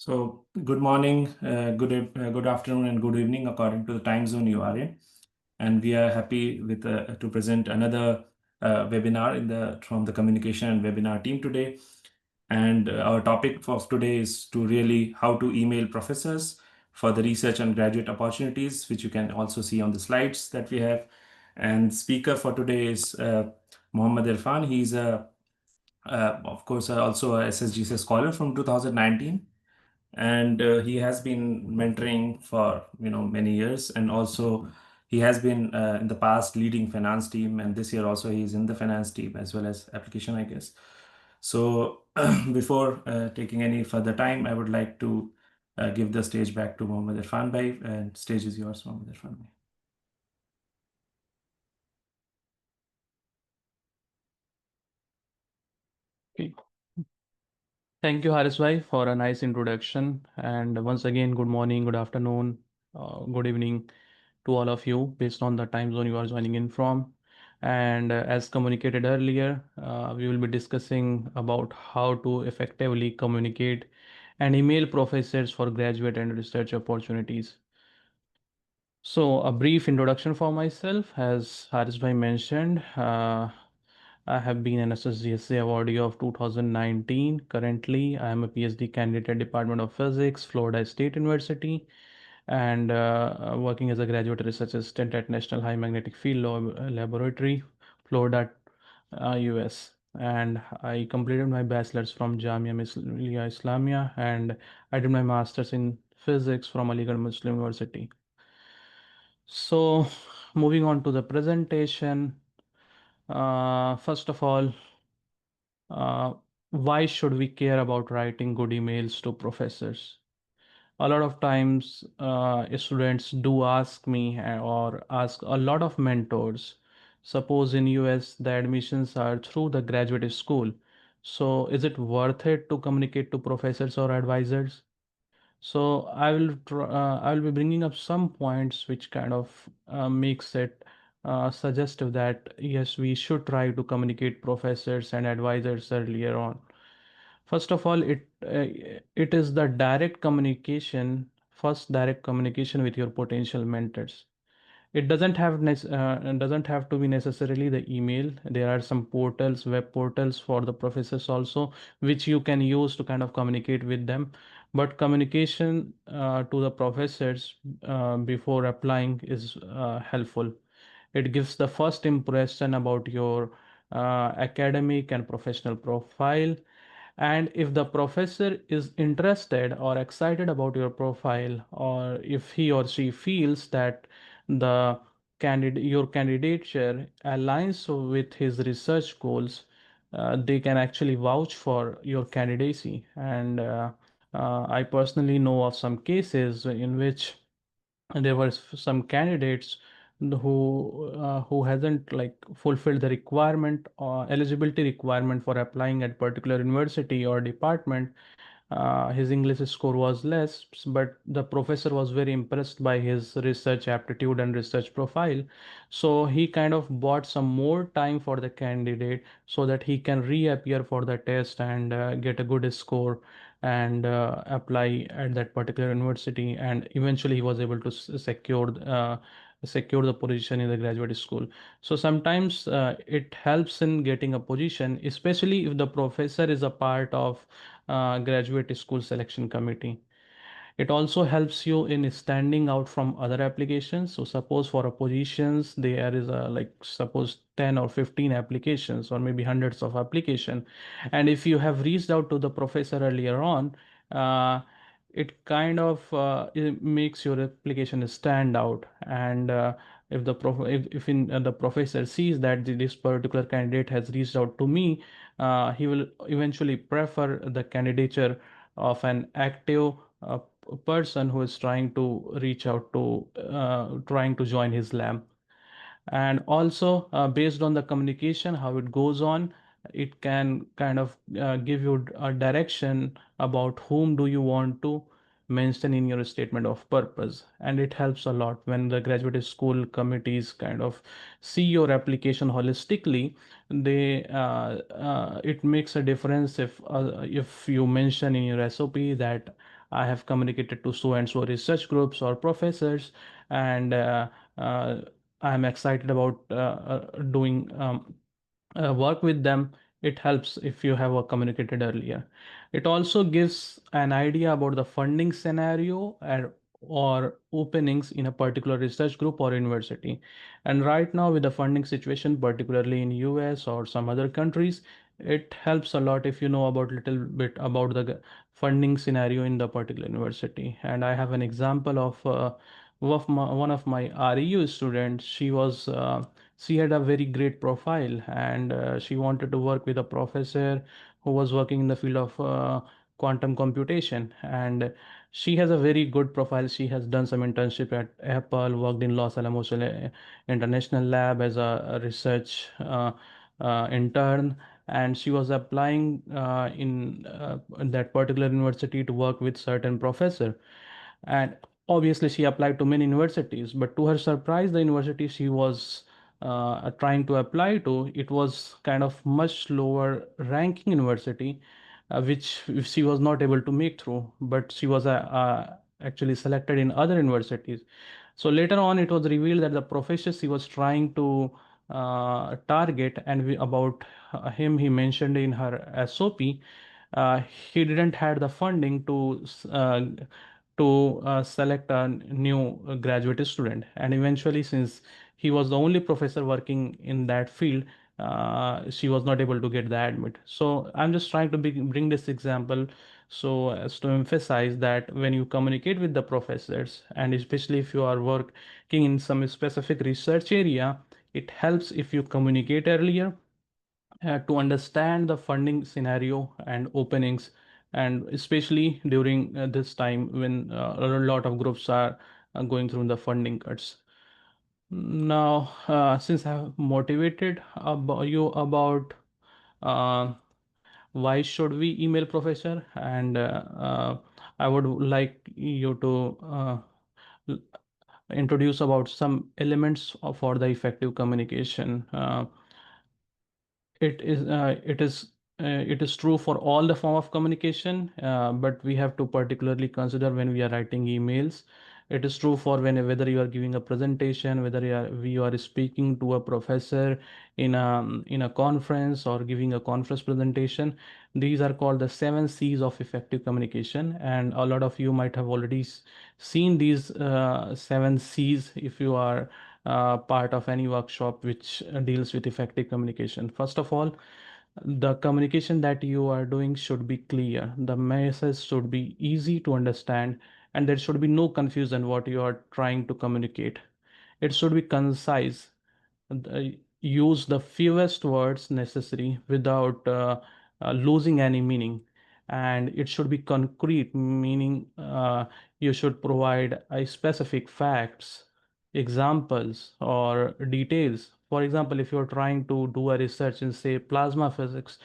So, good morning, good afternoon, and good evening, according to the time zone you are in. And we are happy to present another webinar from the communication and webinar team today. And our topic of today is to really how to email professors for the research and graduate opportunities, which you can also see on the slides that we have. And speaker for today is Mohammad Irfan. He's of course, also a SSGC scholar from 2019, and he has been mentoring for many years, and also he has been in the past leading finance team, and this year also he is in the finance team as well as application, I guess. So before taking any further time, I would like to give the stage back to Mohammad Irfan Bhai, and stage is yours, Mohammad Irfan Bhai. Okay. Thank you, Haris Bhai, for a nice introduction. And once again, good morning, good afternoon, good evening to all of you, based on the time zone you are joining in from. And as communicated earlier, we will be discussing about how to effectively communicate and email professors for graduate and research opportunities. So, a brief introduction for myself, as Haris Bhai mentioned. I have been an SSGSA awardee of 2019. Currently, I am a PhD candidate at Department of Physics, Florida State University, and working as a graduate research assistant at National High Magnetic Field Laboratory, Florida, US. And I completed my bachelor's from Jamia Millia Islamia, and I did my master's in physics from Aligarh Muslim University. So, moving on to the presentation. First of all, uh, why should we care about writing good emails to professors? A lot of times, students do ask me or ask a lot of mentors. Suppose in US the admissions are through the graduate school. So is it worth it to communicate to professors or advisors? So I will be bringing up some points which kind of makes it suggestive that yes, we should try to communicate professors and advisors earlier on. First of all, it is the direct communication, first direct communication with your potential mentors. It doesn't have to be necessarily the email. There are some portals, web portals for the professors also, which you can use to kind of communicate with them. But communication to the professors before applying is helpful. It gives the first impression about your academic and professional profile. And if the professor is interested or excited about your profile, or if he or she feels that the your candidature aligns with his research goals, they can actually vouch for your candidacy. And I personally know of some cases in which there were some candidates who hasn't like fulfilled the requirement or eligibility requirement for applying at particular university or department. His English score was less, but the professor was very impressed by his research aptitude and research profile. So he kind of bought some more time for the candidate so that he can reappear for the test and get a good score and apply at that particular university. And eventually he was able to secure the position in the graduate school. So sometimes it helps in getting a position, especially if the professor is a part of graduate school selection committee. It also helps you in standing out from other applications. So suppose for a positions there is a like suppose 10 or 15 applications or maybe hundreds of application, and if you have reached out to the professor earlier on, uh, it kind of it makes your application stand out. And if if the professor sees that this particular candidate has reached out to me, he will eventually prefer the candidature of an active person who is trying to reach out to trying to join his lab. And also based on the communication how it goes on, it can kind of give you a direction about whom do you want to mention in your statement of purpose. And it helps a lot when the graduate school committees kind of see your application holistically. They it makes a difference if you mention in your SOP that I have communicated to so and so research groups or professors, and uh, I'm excited about doing work with them. It helps if you have communicated earlier. It also gives an idea about the funding scenario or openings in a particular research group or university. And right now, with the funding situation, particularly in US or some other countries, it helps a lot if you know about little bit about the funding scenario in the particular university. And I have an example of one of my REU students. She had a very great profile, and she wanted to work with a professor who was working in the field of quantum computation. And she has a very good profile. She has done some internship at Apple, worked in Los Alamos International Lab as a research intern, and she was applying in that particular university to work with certain professor. And obviously she applied to many universities, but to her surprise, the university she was trying to apply to, it was kind of much lower ranking university, which she was not able to make through, but she was actually selected in other universities. So later on, it was revealed that the professor she was trying to target, and about him, he mentioned in her SOP, uh, he didn't had the funding to select a new graduate student. And eventually, since he was the only professor working in that field, she was not able to get the admit. So I'm just trying to bring this example so as to emphasize that when you communicate with the professors, and especially if you are working in some specific research area, it helps if you communicate earlier to understand the funding scenario and openings, and especially during this time when a lot of groups are going through the funding cuts. Now, since I have motivated you about uh, why should we email professor, and I would like you to l- introduce about some elements for the effective communication. It is true for all the form of communication, but we have to particularly consider when we are writing emails. It is true for whether you are giving a presentation, whether you are speaking to a professor in a conference or giving a conference presentation. These are called the 7 C's of effective communication, and a lot of you might have already seen these 7 C's if you are part of any workshop which deals with effective communication. First of all, the communication that you are doing should be clear. The message should be easy to understand, and there should be no confusion what you are trying to communicate. It should be concise. Use the fewest words necessary without losing any meaning. And it should be concrete, meaning you should provide a specific facts, examples, or details. For example, if you're trying to do a research in, say, plasma physics,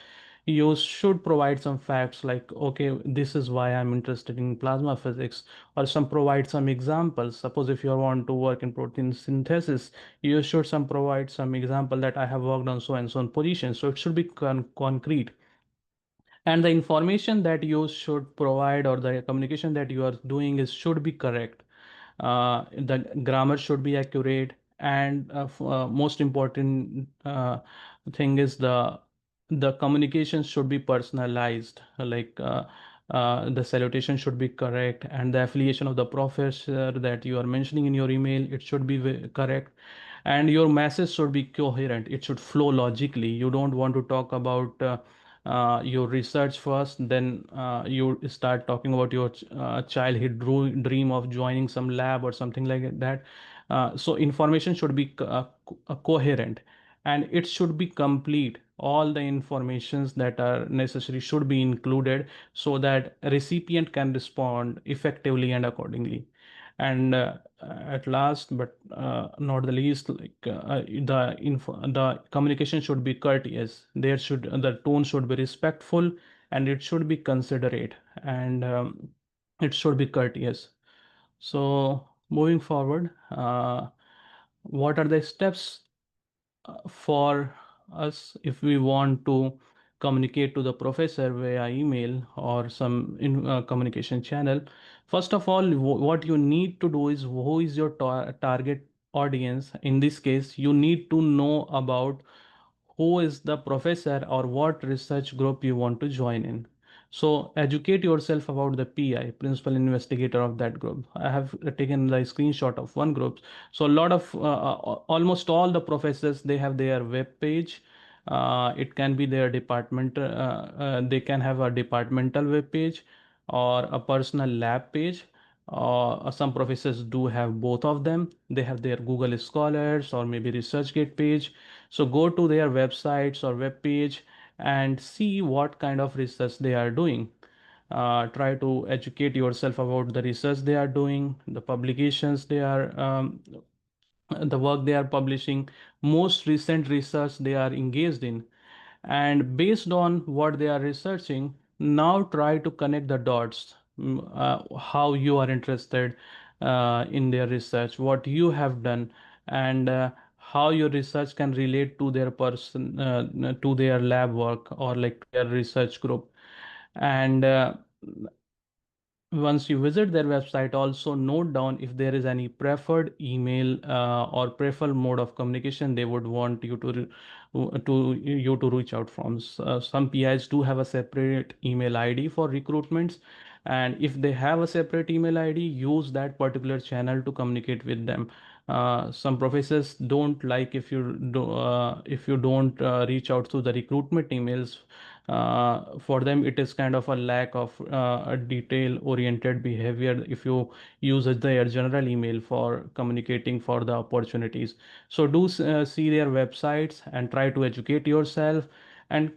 you should provide some facts like, okay, this is why I'm interested in plasma physics, or some provide some examples. Suppose if you want to work in protein synthesis, you should some provide some example that I have worked on so and so on position. So it should be concrete, and the information that you should provide or the communication that you are doing is should be correct. The grammar should be accurate, and most important thing is the communication should be personalized. Like the salutation should be correct, and the affiliation of the professor that you are mentioning in your email, it should be correct, and your message should be coherent. It should flow logically. You don't want to talk about your research first, then you start talking about your childhood dream of joining some lab or something like that. So information should be coherent, and it should be complete. All the informations that are necessary should be included so that a recipient can respond effectively and accordingly. And at last, but not the least, like the communication should be courteous. The tone should be respectful, and it should be considerate, and it should be courteous. So moving forward, what are the steps for us if we want to communicate to the professor via email or some communication channel, first of all, what you need to do is who is your target audience. In this case, you need to know about who is the professor or what research group you want to join in. So educate yourself about the PI, principal investigator of that group. I have taken the screenshot of one group. So a lot of almost all the professors, they have their web page. It can be their department. They can have a departmental web page or a personal lab page. Some professors do have both of them. They have their Google Scholars or maybe ResearchGate page. So go to their websites or web page and see what kind of research they are doing. Try to educate yourself about the research they are doing, the publications they are, the work they are publishing, most recent research they are engaged in. And based on what they are researching, now try to connect the dots, how you are interested in their research, what you have done, and how your research can relate to their person, to their lab work or like their research group. And once you visit their website, also note down if there is any preferred email or preferred mode of communication they would want you to reach out from. Some PIs do have a separate email ID for recruitments, and if they have a separate email ID, use that particular channel to communicate with them. Some professors don't like if you don't reach out to the recruitment emails. For them, it is kind of a lack of a detail-oriented behavior if you use their general email for communicating for the opportunities. So do see their websites and try to educate yourself and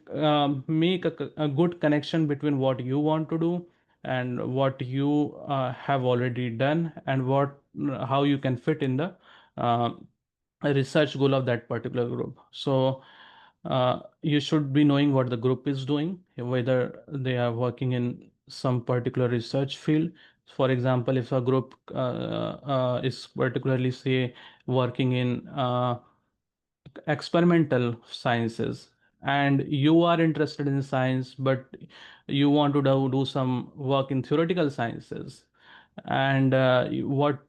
make a good connection between what you want to do and what you have already done and what how you can fit in the uh, research goal of that particular group. So you should be knowing what the group is doing, whether they are working in some particular research field. For example, if a group is particularly, say, working in experimental sciences and you are interested in science, but you want to do some work in theoretical sciences, and what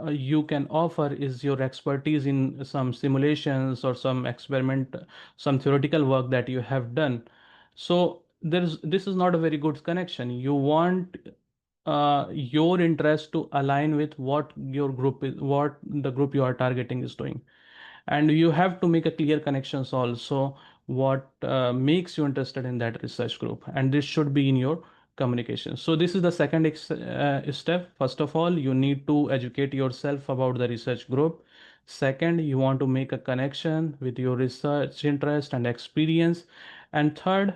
you can offer is your expertise in some simulations or some experiment, some theoretical work that you have done. So this is not a very good connection. You want your interest to align with what your group is, what the group you are targeting is doing. And you have to make a clear connections also what makes you interested in that research group, and this should be in your communication. So this is the second step. First of all, you need to educate yourself about the research group. Second, you want to make a connection with your research interest and experience. And third,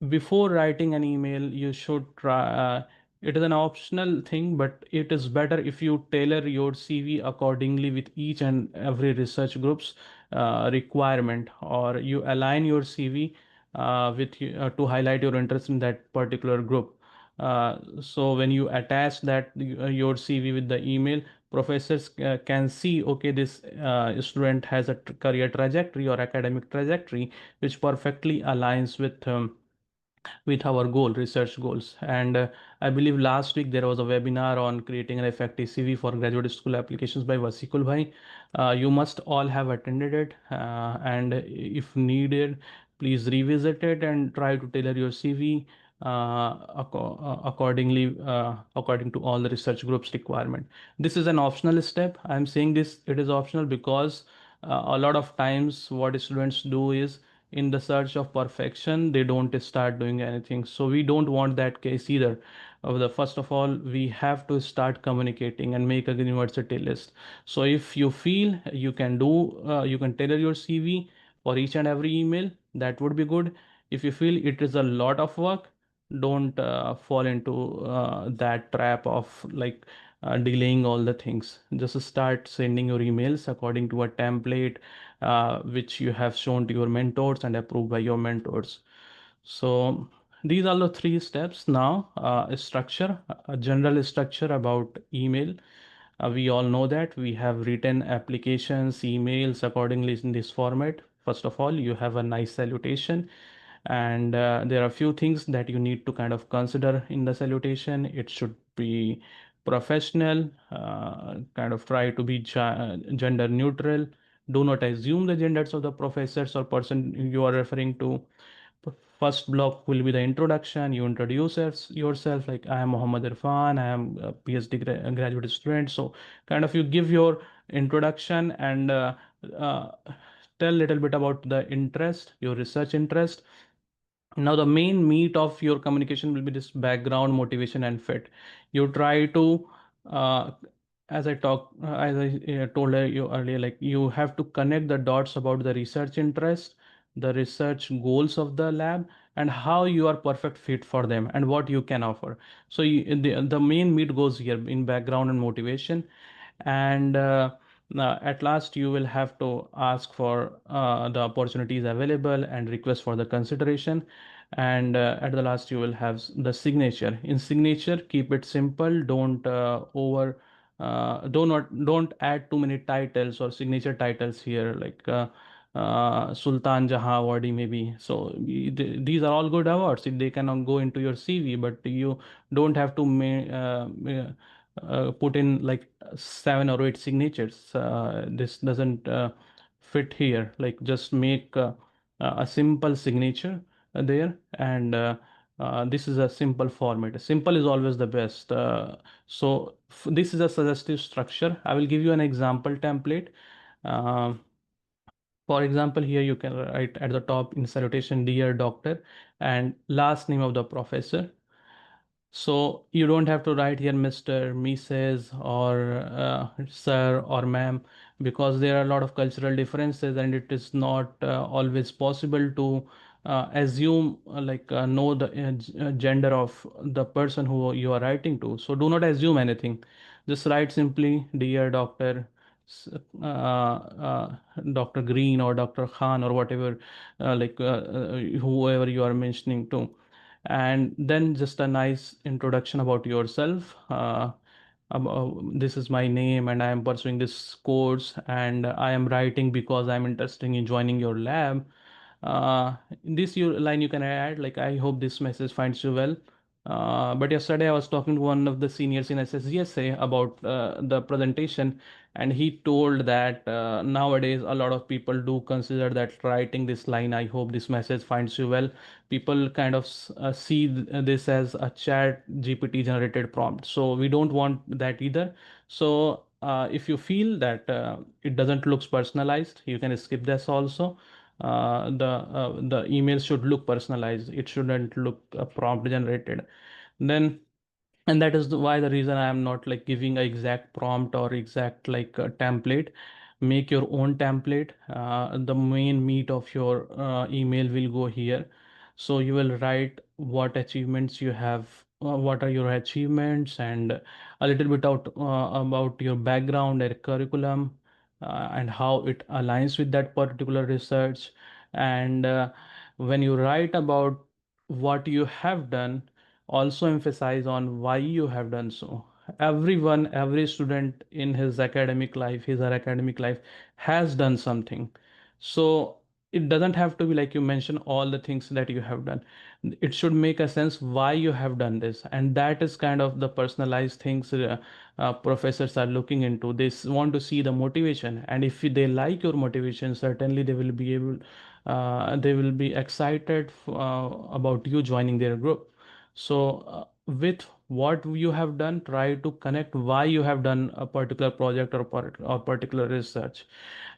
before writing an email, you should try. It is an optional thing, but it is better if you tailor your CV accordingly with each and every research group's requirement, or you align your CV to highlight your interest in that particular group. So when you attach that your CV with the email, professors can see, okay, this student has a career trajectory or academic trajectory which perfectly aligns with our goal, research goals. And I believe last week there was a webinar on creating an effective CV for graduate school applications by Vasikul Bhai. You must all have attended it, and if needed, please revisit it and try to tailor your CV accordingly, according to all the research groups requirement. This is an optional step. I'm saying this, it is optional because a lot of times what students do is, in the search of perfection, they don't start doing anything. So we don't want that case either. First of all, we have to start communicating and make a university list. So if you feel you can do, you can tailor your CV for each and every email, that would be good. If you feel it is a lot of work, don't fall into that trap of like delaying all the things. Just start sending your emails according to a template which you have shown to your mentors and approved by your mentors. So these are the three steps. Now, structure, a general structure about email. We all know that we have written applications, emails accordingly in this format. First of all, you have a nice salutation. And there are a few things that you need to kind of consider in the salutation. It should be professional, kind of try to be gender neutral. Do not assume the genders of the professors or person you are referring to. First block will be the introduction. You introduce yourself, like I am Muhammad Irfan, I am a PhD graduate student. So kind of you give your introduction and uh, tell a little bit about the interest, your research interest. Now the main meat of your communication will be this background, motivation, and fit. You try to uh, as I told you earlier, like you have to connect the dots about the research interest, the research goals of the lab, and how you are perfect fit for them and what you can offer. So the main meat goes here in background and motivation. And at last you will have to ask for the opportunities available and request for the consideration. And at the last you will have the signature. In signature, keep it simple. Don't add too many titles or signature titles here, like Sultan Jahan Awardee maybe. So these are all good awards. They cannot go into your CV, but you don't have to put in like 7 or 8 signatures. This doesn't fit here. Like just make a simple signature there, and this is a simple format. Simple is always the best. This is a suggestive structure. I will give you an example template. Um for example, here you can write at the top in salutation, dear doctor, and last name of the professor. So you don't have to write here Mr., Mrs. or Sir or Ma'am, because there are a lot of cultural differences and it is not always possible to assume know the gender of the person who you are writing to. So do not assume anything. Just write simply dear Doctor s- Dr. Green or Dr. Khan or whatever, whoever you are mentioning to, and then just a nice introduction about yourself. This is my name and I am pursuing this course and I am writing because I'm interested in joining your lab. Line you can add like, I hope this message finds you well. But yesterday I was talking to one of the seniors in SSGSA about the presentation, and he told that nowadays a lot of people do consider that writing this line, I hope this message finds you well, people kind of see this as a chat GPT generated prompt. So we don't want that either. So if you feel that it doesn't looks personalized, you can skip this also. The email should look personalized. It shouldn't look prompt generated. Then, and that is why the reason I am not like giving a exact prompt or exact like template. Make your own template. The main meat of your email will go here. So you will write what achievements you have, what are your achievements, and a little bit about your background and curriculum, and how it aligns with that particular research. And when you write about what you have done, also emphasize on why you have done so. Every student in his academic life, his or academic life, has done something. So it doesn't have to be like you mention all the things that you have done. It should make a sense why you have done this, and that is kind of the personalized things professors are looking into. Want to see the motivation, and if they like your motivation, certainly they will be excited about you joining their group. So, with what you have done, try to connect why you have done a particular project or particular research.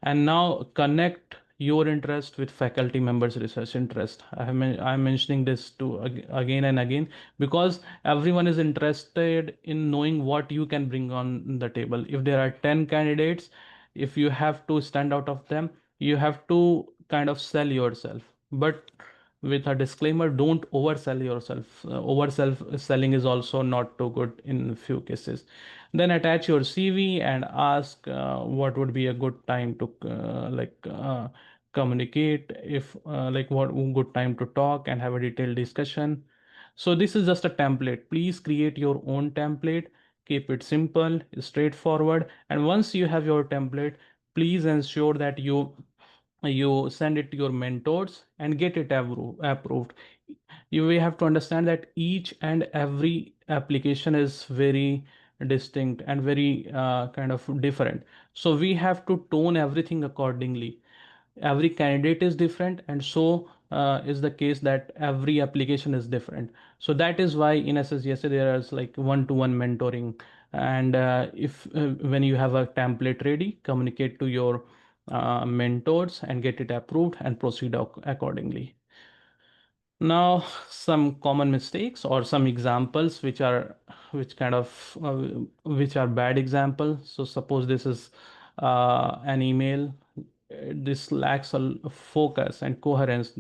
And now connect your interest with faculty members' research interest. I'm mentioning this again and again, because everyone is interested in knowing what you can bring on the table. If there are 10 candidates, if you have to stand out of them, you have to kind of sell yourself. But with a disclaimer, don't oversell yourself. Overself selling is also not too good in few cases. Then attach your CV and ask what would be a good time to communicate, if what good time to talk and have a detailed discussion. So this is just a template. Please create your own template. Keep it simple, straightforward. And once you have your template, please ensure that you you send it to your mentors and get it approved. You will have to understand that each and every application is very distinct and very kind of different. So we have to tone everything accordingly. Every candidate is different, and so is the case that every application is different. So that is why in SSGSA there is like one-to-one mentoring. And if when you have a template ready, communicate to your mentors and get it approved and proceed accordingly. Now, some common mistakes or some examples which kind of which are bad examples. So suppose this is an email. This lacks a focus and coherence.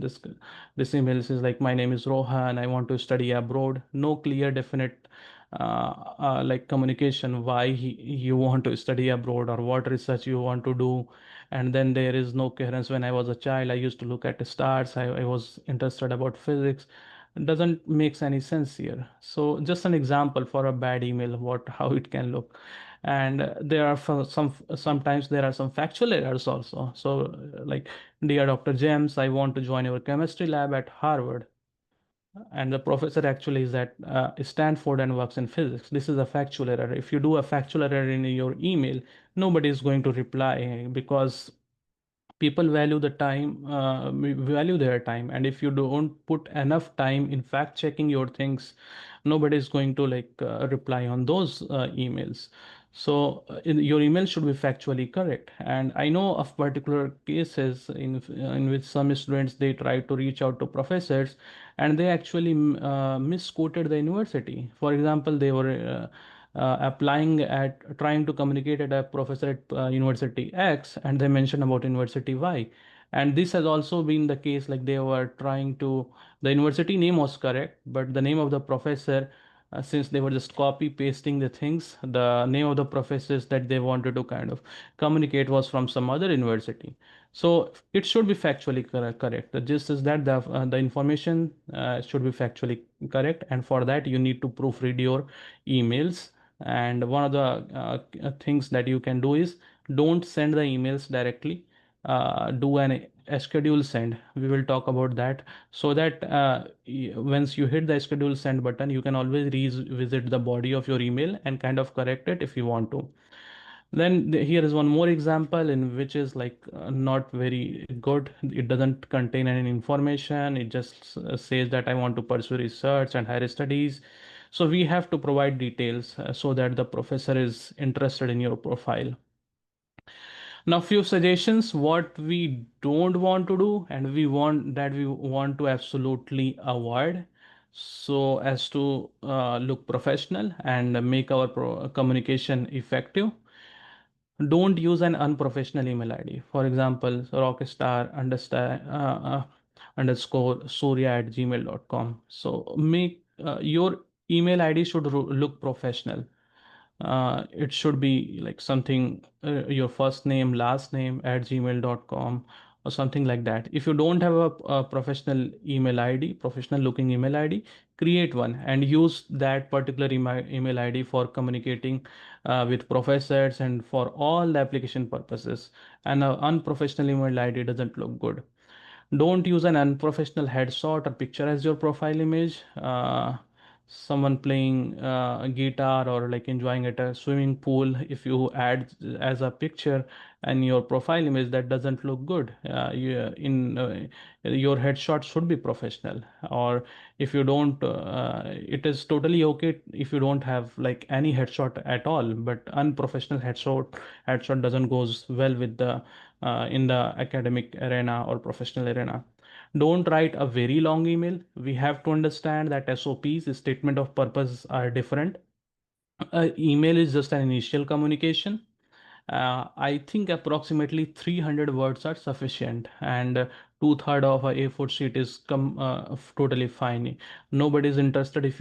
This email says like, my name is Rohan. I want to study abroad. No clear, definite like communication why you want to study abroad or what research you want to do. And then there is no coherence. When I was a child, I used to look at the stars. I was interested about physics. It doesn't makes any sense here. So just an example for a bad email, what how it can look. And there are sometimes there are some factual errors also. So like, dear Dr. James, I want to join your chemistry lab at Harvard, and the professor actually is at Stanford and works in physics. This is a factual error. If you do a factual error in your email, nobody is going to reply, because people value the time, value their time. And if you don't put enough time in fact checking your things, nobody is going to like reply on those emails. So your email should be factually correct. And I know of particular cases in which some students, they try to reach out to professors, and they actually misquoted the university. For example, they were applying at trying to communicate at a professor at University X, and they mentioned about University Y. And this has also been the case, like they were trying to, the university name was correct, but the name of the professor, since they were just copy pasting the things, the name of the professors that they wanted to kind of communicate was from some other university. So it should be factually correct. The gist is that the information should be factually correct, and for that you need to proofread your emails. And one of the things that you can do is, don't send the emails directly. Do a schedule send. We will talk about that, so that once you hit the schedule send button, you can always revisit the body of your email and kind of correct it if you want to. Then here is one more example in which is like not very good. It doesn't contain any information. It just says that I want to pursue research and higher studies. So we have to provide details so that the professor is interested in your profile. Now, few suggestions what we don't want to do and we want to absolutely avoid, so as to look professional and make our communication effective. Don't use an unprofessional email ID. For example, rockstar underscore surya at gmail.com. So make your email ID should look professional. It should be like something, your first name, last name at gmail.com or something like that. If you don't have a professional email ID, professional looking email ID, create one and use that particular email ID for communicating with professors and for all the application purposes. And an unprofessional email ID doesn't look good. Don't use an unprofessional headshot or picture as your profile image. Someone playing a guitar or like enjoying at a swimming pool, if you add as a picture and your profile image, that doesn't look good. Your headshot should be professional. Or if you don't, it is totally okay if you don't have like any headshot at all, but unprofessional headshot doesn't goes well with the in the academic arena or professional arena. Don't write a very long email. We have to understand that SOPs, statement of purpose, are different. Email is just an initial communication. I think approximately 300 words are sufficient, and two-third of a A4 sheet is totally fine. Nobody is interested if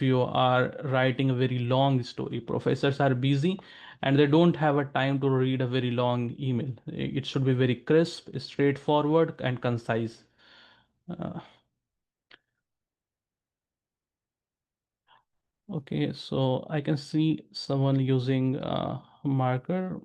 you are writing a very long story. Professors are busy and they don't have a time to read a very long email. It should be very crisp, straightforward, and concise. Uh, okay, so I can see someone using marker.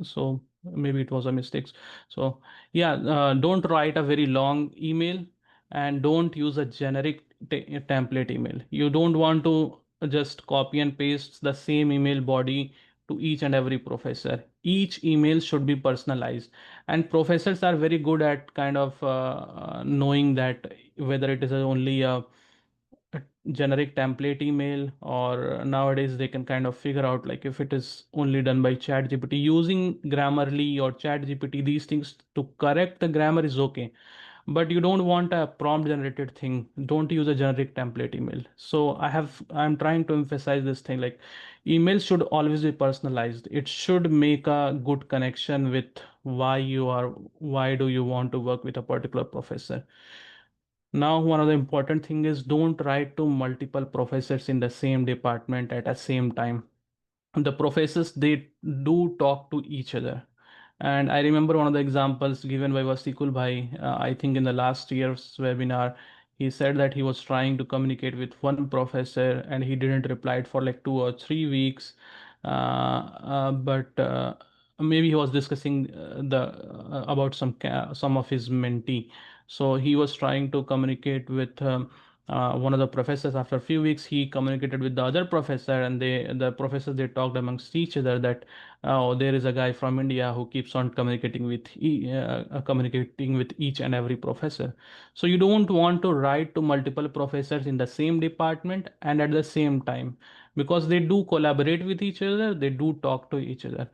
So maybe it was a mistake. So yeah, don't write a very long email, and don't use a generic template email. You don't want to just copy and paste the same email body to each and every professor. Each email should be personalized, and professors are very good at kind of knowing that whether it is only a generic template email, or nowadays they can kind of figure out like if it is only done by ChatGPT. Using Grammarly or ChatGPT, these things to correct the grammar is okay, but you don't want a prompt generated thing. Don't use a generic template email. So I'm trying to emphasize this thing, like emails should always be personalized. It should make a good connection with why do you want to work with a particular professor. Now, one of the important thing is don't write to multiple professors in the same department at the same time. The professors, they do talk to each other. And I remember one of the examples given by Vasikul Bhai, I think in the last year's webinar, he said that he was trying to communicate with one professor and he didn't reply for like 2 or 3 weeks. But maybe he was discussing the about some of his mentee. So he was trying to communicate with one of the professors. After a few weeks, he communicated with the other professor, and the professors, they talked amongst each other that, oh, there is a guy from India who keeps on communicating with each and every professor. So you don't want to write to multiple professors in the same department and at the same time, because they do collaborate with each other, they do talk to each other.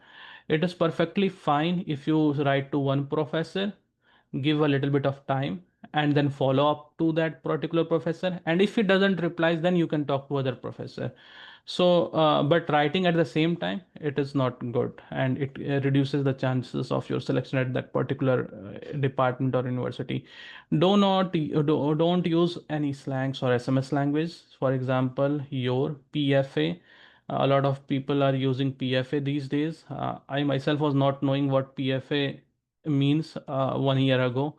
It is perfectly fine if you write to one professor, give a little bit of time, and then follow up to that particular professor, and if he doesn't reply, then you can talk to other professor. So but writing at the same time, it is not good, and it reduces the chances of your selection at that particular department or university. Don't use any slangs or SMS language. For example, your PFA, a lot of people are using PFA these days. I myself was not knowing what PFA means 1 year ago.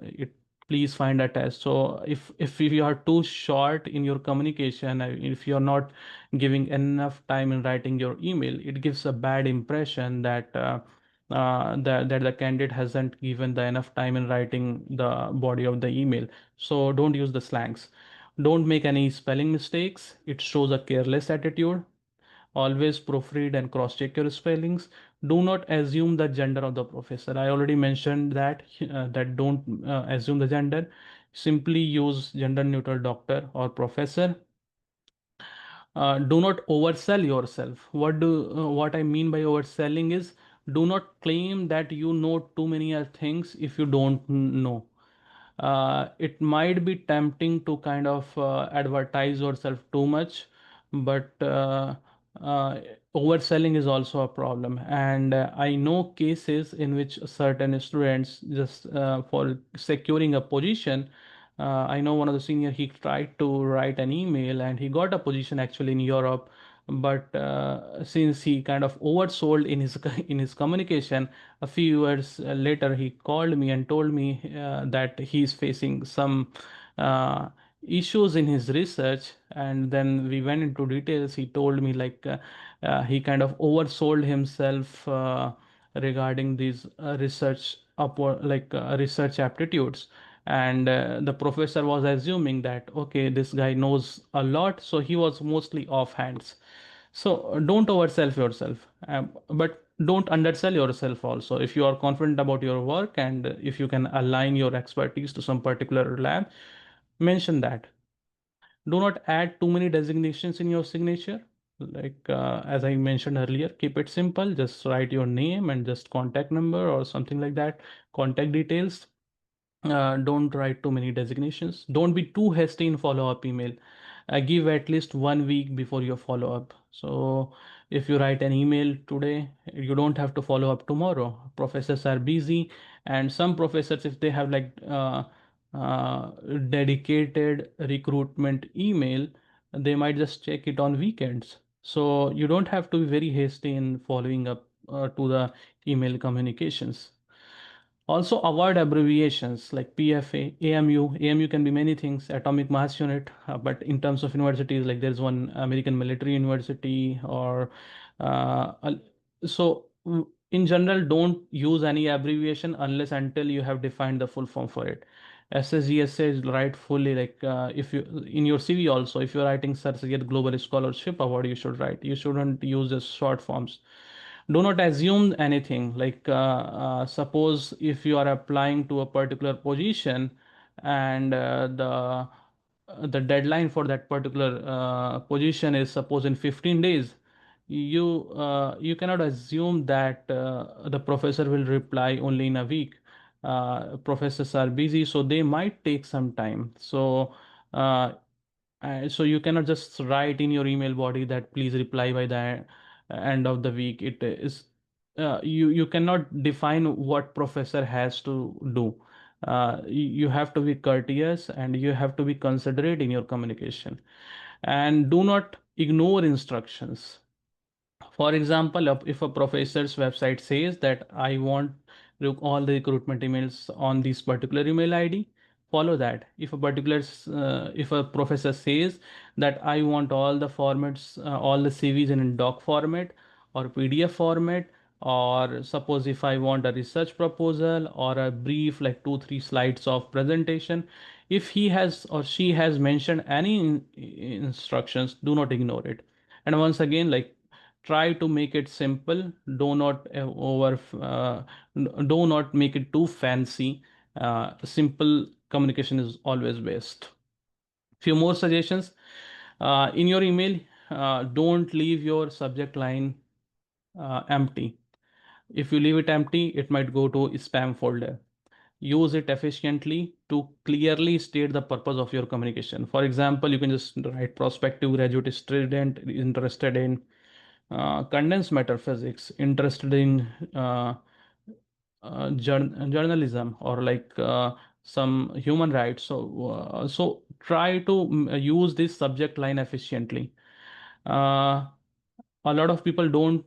It Please find a test. So if you are too short in your communication, if you're not giving enough time in writing your email, it gives a bad impression that the candidate hasn't given the enough time in writing the body of the email. So don't use the slangs. Don't make any spelling mistakes. It shows a careless attitude. Always proofread and cross-check your spellings. Do not assume the gender of the professor. I already mentioned that don't assume the gender. Simply use gender neutral doctor or professor. Do not oversell yourself. What I mean by overselling is, do not claim that you know too many things if you don't know. It might be tempting to kind of advertise yourself too much, but uh, overselling is also a problem. And I know cases in which certain students, just for securing a position, I know one of the senior, he tried to write an email and he got a position actually in Europe. But since he kind of oversold in his in his communication, a few years later he called me and told me that he's facing some uh, issues in his research. And then we went into details. He told me like he kind of oversold himself regarding these research aptitudes. And the professor was assuming that, okay, this guy knows a lot, so he was mostly offhands. So don't oversell yourself, but don't undersell yourself also. If you are confident about your work and if you can align your expertise to some particular lab, mention that. Do not add too many designations in your signature. Like as I mentioned earlier, keep it simple. Just write your name and just contact number or something like that, contact details. Don't write too many designations. Don't be too hasty in follow-up email. Give at least 1 week before your follow-up. So if you write an email today, you don't have to follow up tomorrow. Professors are busy, and some professors, if they have like uh, dedicated recruitment email, they might just check it on weekends. So you don't have to be very hasty in following up to the email communications. Also, avoid abbreviations like PFA, AMU. AMU can be many things, Atomic Mass Unit, but in terms of universities, like there's one American Military University, or uh, al- so in general, don't use any abbreviation unless until you have defined the full form for it. SSGSA is write fully, like if you in your CV also, if you're writing Certificate Global Scholarship Award, you should write. You shouldn't use the short forms. Do not assume anything. Like suppose if you are applying to a particular position and the deadline for that particular position is suppose in 15 days, you cannot assume that the professor will reply only in a week. Professors are busy, so they might take some time. Uh, so you cannot just write in your email body that please reply by the end of the week. It is you cannot define what professor has to do. You have to be courteous and you have to be considerate in your communication, and do not ignore instructions. For example, if a professor's website says that I want all the recruitment emails on this particular email ID, follow that. If a professor says that I want all the formats, all the CVs in doc format or PDF format, or suppose if I want a research proposal or a brief like 2 3 slides of presentation, if he has or she has mentioned any instructions, do not ignore it. And once again, like, try to make it simple. Do not do not make it too fancy. Simple communication is always best. Few more suggestions in your email. Don't leave your subject line empty. If you leave it empty, it might go to spam folder. Use it efficiently to clearly state the purpose of your communication. For example, you can just write prospective graduate student interested in condensed matter physics, interested in journalism, or like some human rights. So try to use this subject line efficiently. Uh, a lot of people don't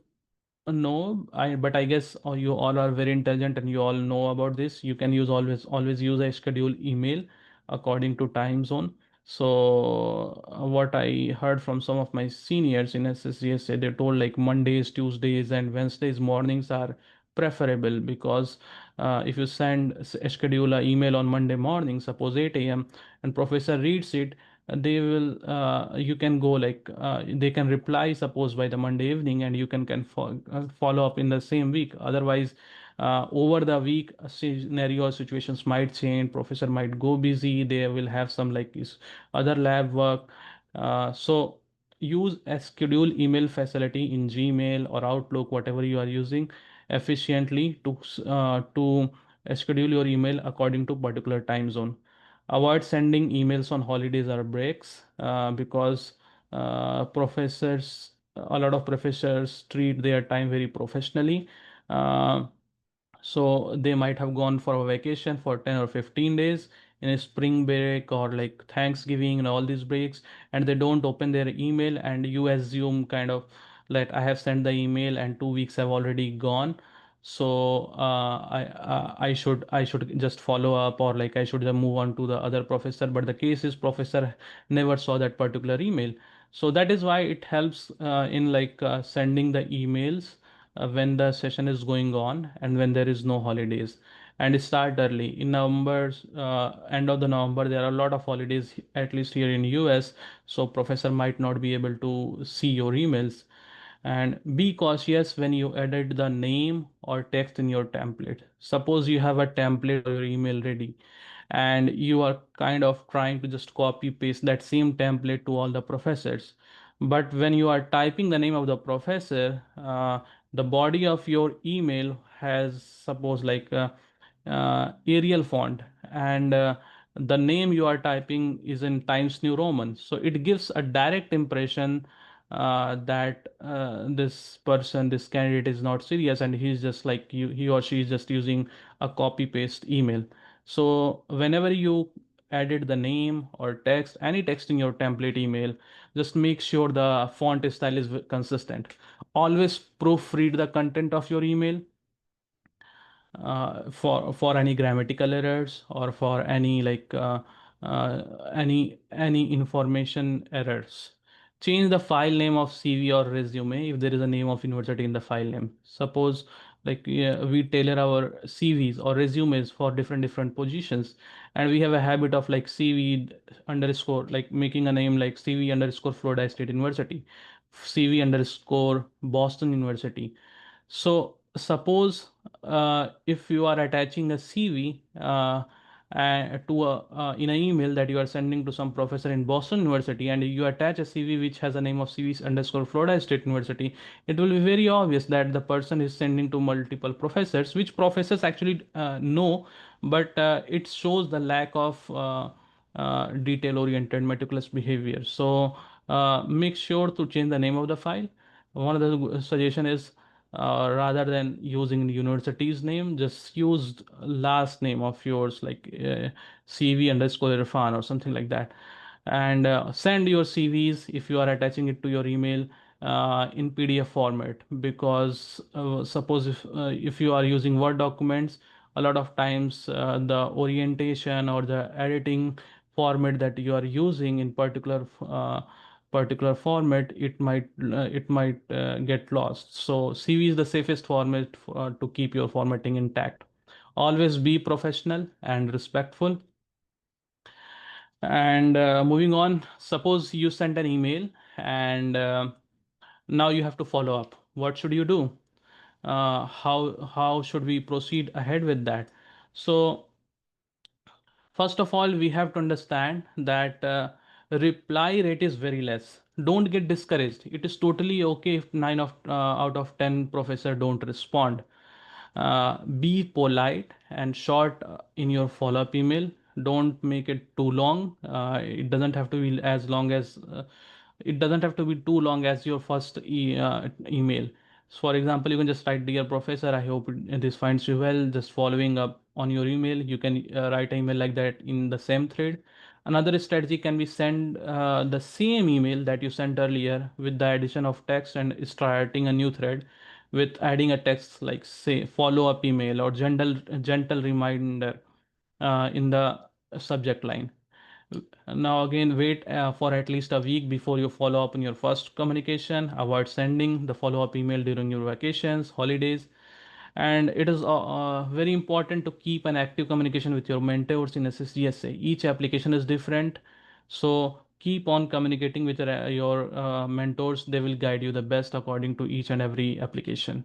know, but I guess you all are very intelligent and you all know about this. You can use always use a schedule email according to time zone. So what I heard from some of my seniors in SSGSA, they told like Mondays, Tuesdays, and Wednesdays mornings are preferable, because if you send a schedule a email on Monday morning, suppose 8 a.m., and professor reads it, they will you can go like they can reply suppose by the Monday evening, and you follow up in the same week. Otherwise, over the week, scenario or situations might change. Professor might go busy, they will have some like is other lab work. So use a schedule email facility in Gmail or Outlook, whatever you are using, efficiently to schedule your email according to particular time zone. Avoid sending emails on holidays or breaks, because a lot of professors treat their time very professionally. Uh, so they might have gone for a vacation for 10 or 15 days in a spring break or like Thanksgiving and all these breaks, and they don't open their email, and you assume kind of like I have sent the email and 2 weeks have already gone. So I should just follow up, or like I should just move on to the other professor. But the case is professor never saw that particular email. So that is why it helps in like sending the emails when the session is going on and when there is no holidays, and start early in November. End of the November, there are a lot of holidays, at least here in US, so professor might not be able to see your emails. And be cautious when you edit the name or text in your template. Suppose you have a template or your email ready, and you are kind of trying to just copy paste that same template to all the professors. But when you are typing the name of the professor, the body of your email has suppose like Arial font, and the name you are typing is in Times New Roman. So it gives a direct impression that this person, this candidate is not serious, and he's just like he or she is just using a copy paste email. So whenever you edit the name or text, any text in your template email, just make sure the font style is consistent. Always proofread the content of your email for any grammatical errors, or for any like any information errors. Change the file name of CV or resume if there is a name of university in the file name. Suppose like we tailor our CVs or resumes for different positions, and we have a habit of like CV underscore, like making a name like CV underscore Florida State University, CV underscore Boston University. So suppose if you are attaching a CV to a in an email that you are sending to some professor in Boston University, and you attach a CV which has a name of CV underscore Florida State University, it will be very obvious that the person is sending to multiple professors, which professors actually know, but it shows the lack of detail oriented meticulous behavior. So make sure to change the name of the file. One of the suggestion is rather than using the university's name, just use last name of yours, like CV underscore Irfan or something like that, and send your CVs if you are attaching it to your email in PDF format. Because suppose if you are using Word documents, a lot of times the orientation or the editing format that you are using in particular format, it might get lost. So CV is the safest format to keep your formatting intact. Always be professional and respectful. And moving on, suppose you sent an email, and now you have to follow up. What should you do? How should we proceed ahead with that? So first of all, we have to understand that reply rate is very less. Don't get discouraged. It is totally okay if out of 10 professor don't respond. Be polite and short in your follow-up email. Don't make it too long. It doesn't have to be as long as it doesn't have to be too long as your first email. So for example, you can just write, "Dear Professor, I hope this finds you well. Just following up on your email." You can write an email like that in the same thread. Another strategy can be send the same email that you sent earlier with the addition of text and starting a new thread with adding a text like say follow up email or gentle reminder in the subject line. Now again, wait for at least a week before you follow up on your first communication. Avoid sending the follow up email during your vacations, holidays. And it is very important to keep an active communication with your mentors in SSGSA. Each application is different, so keep on communicating with your mentors. They will guide you the best according to each and every application.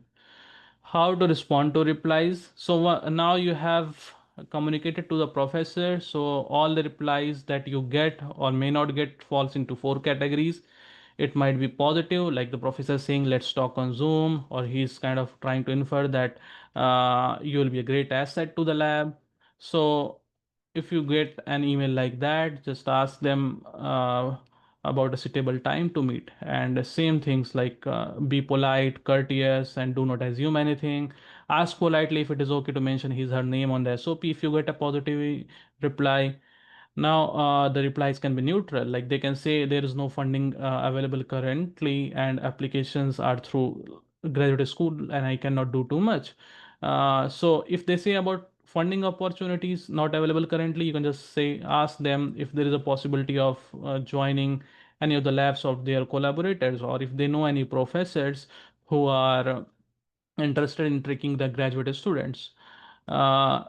How to respond to replies? So now you have communicated to the professor, so all the replies that you get or may not get falls into four categories. It might be positive, like the professor saying let's talk on Zoom, or he's kind of trying to infer that you will be a great asset to the lab. So if you get an email like that, just ask them about a suitable time to meet. And the same things like be polite, courteous, and do not assume anything. Ask politely if it is okay to mention his her name on the SOP if you get a positive reply. Now, the replies can be neutral, like they can say there is no funding available currently, and applications are through graduate school, and I cannot do too much. So, if they say about funding opportunities not available currently, you can just say, ask them if there is a possibility of joining any of the labs of their collaborators, or if they know any professors who are interested in tricking the graduate students.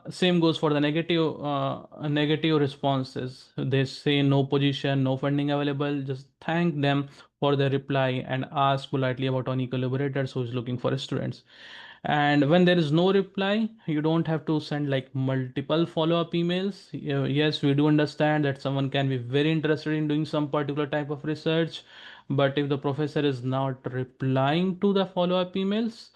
Same goes for the negative responses. They say no position, no funding available. Just thank them for the reply and ask politely about any collaborators who is looking for students. And when there is no reply, you don't have to send like multiple follow-up emails. Yes, we do understand that someone can be very interested in doing some particular type of research, but if the professor is not replying to the follow-up emails,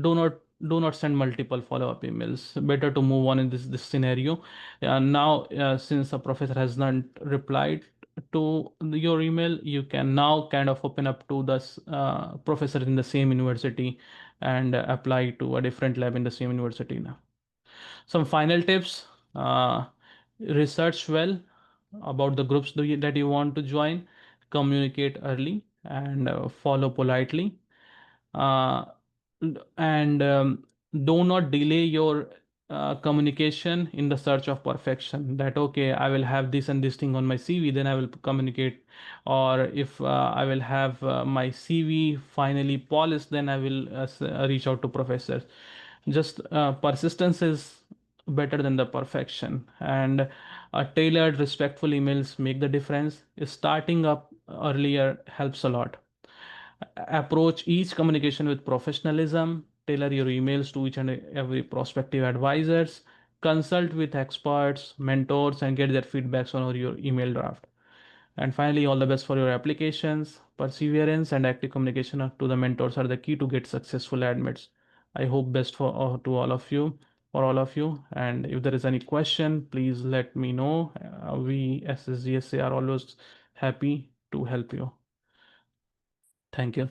do not send multiple follow-up emails. Better to move on in this scenario. Now, since a professor has not replied to your email, you can now kind of open up to the professor in the same university and apply to a different lab in the same university now. Some final tips: uh, research well about the groups that you want to join, communicate early, and follow politely. uh, and do not delay your communication in the search of perfection, that okay, I will have this and this thing on my CV, then I will communicate. Or if I will have my CV finally polished, then I will reach out to professors. Just persistence is better than the perfection. And tailored respectful emails make the difference. Starting up earlier helps a lot. Approach each communication with professionalism. Tailor your emails to each and every prospective advisors. Consult with experts, mentors, and get their feedbacks on your email draft. And finally, all the best for your applications. Perseverance and active communication to the mentors are the key to get successful admits. I hope best for to all of you, for all of you. And if there is any question, please let me know. We as SGSA are always happy to help you. Thank you.